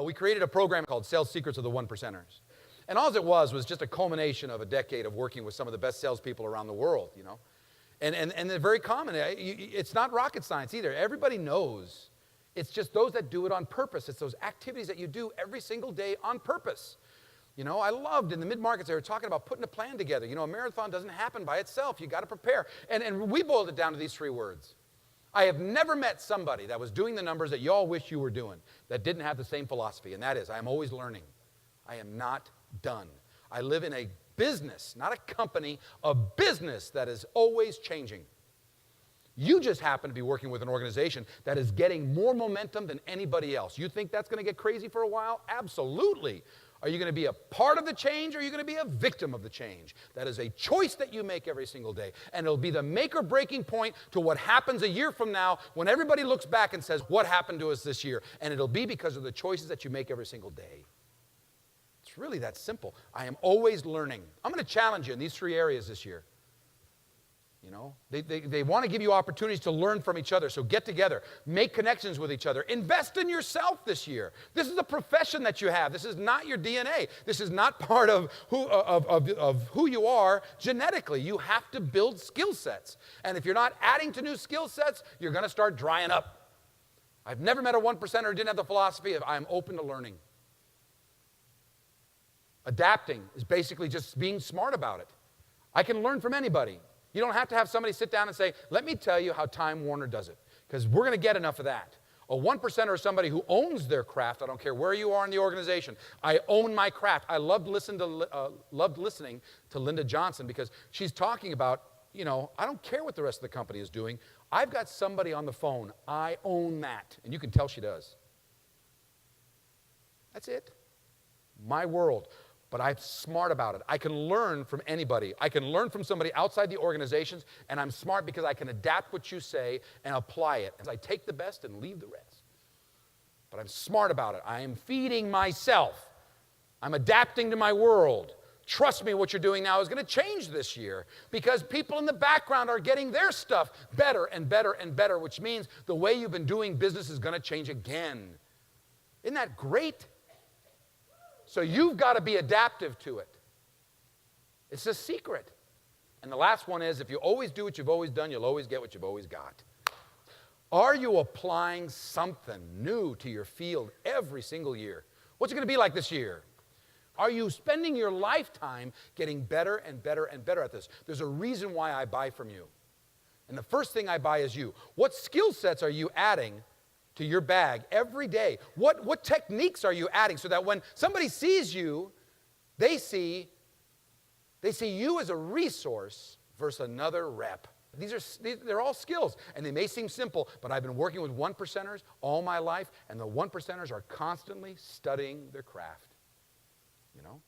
We created a program called Sales Secrets of the One Percenters. And all it was just a culmination of a decade of working with some of the best salespeople around the world, you know. And they're very common. It's not rocket science either. Everybody knows. It's just those that do it on purpose. It's those activities that you do every single day on purpose. You know, I loved in the mid-markets, they were talking about putting a plan together. You know, a marathon doesn't happen by itself. You got to prepare. And we boiled it down to these 3 words. I have never met somebody that was doing the numbers that you all wish you were doing that didn't have the same philosophy, and that is, I am always learning. I am not done. I live in a business, not a company, a business that is always changing. You just happen to be working with an organization that is getting more momentum than anybody else. You think that's going to get crazy for a while? Absolutely. Are you going to be a part of the change, or are you going to be a victim of the change? That is a choice that you make every single day. And it'll be the make or breaking point to what happens a year from now when everybody looks back and says, what happened to us this year? And it'll be because of the choices that you make every single day. It's really that simple. I am always learning. I'm going to challenge you in these 3 areas this year. You know, they want to give you opportunities to learn from each other. So get together, make connections with each other, invest in yourself this year. This is a profession that you have. This is not your DNA. This is not part of who you are genetically. You have to build skill sets. And if you're not adding to new skill sets, you're going to start drying up. I've never met a 1%er who didn't have the philosophy of I'm open to learning. Adapting is basically just being smart about it. I can learn from anybody. You don't have to have somebody sit down and say, let me tell you how Time Warner does it, because we're going to get enough of that. A 1%er is somebody who owns their craft. I don't care where you are in the organization. I own my craft. I loved listening to Linda Johnson because she's talking about, you know, I don't care what the rest of the company is doing. I've got somebody on the phone. I own that. And you can tell she does. That's it. My world. But I'm smart about it. I can learn from anybody. I can learn from somebody outside the organizations, and I'm smart because I can adapt what you say and apply it. As I take the best and leave the rest. But I'm smart about it. I am feeding myself. I'm adapting to my world. Trust me, what you're doing now is going to change this year because people in the background are getting their stuff better and better and better, which means the way you've been doing business is going to change again. Isn't that great? So you've got to be adaptive to it. It's a secret. And the last one is, if you always do what you've always done, you'll always get what you've always got. Are you applying something new to your field every single year? What's it going to be like this year? Are you spending your lifetime getting better and better and better at this? There's a reason why I buy from you. And the first thing I buy is you. What skill sets are you adding to your bag every day? What techniques are you adding so that when somebody sees you, they see you as a resource versus another rep? They're all skills, and they may seem simple, but I've been working with 1%ers all my life, and the 1%ers are constantly studying their craft. You know?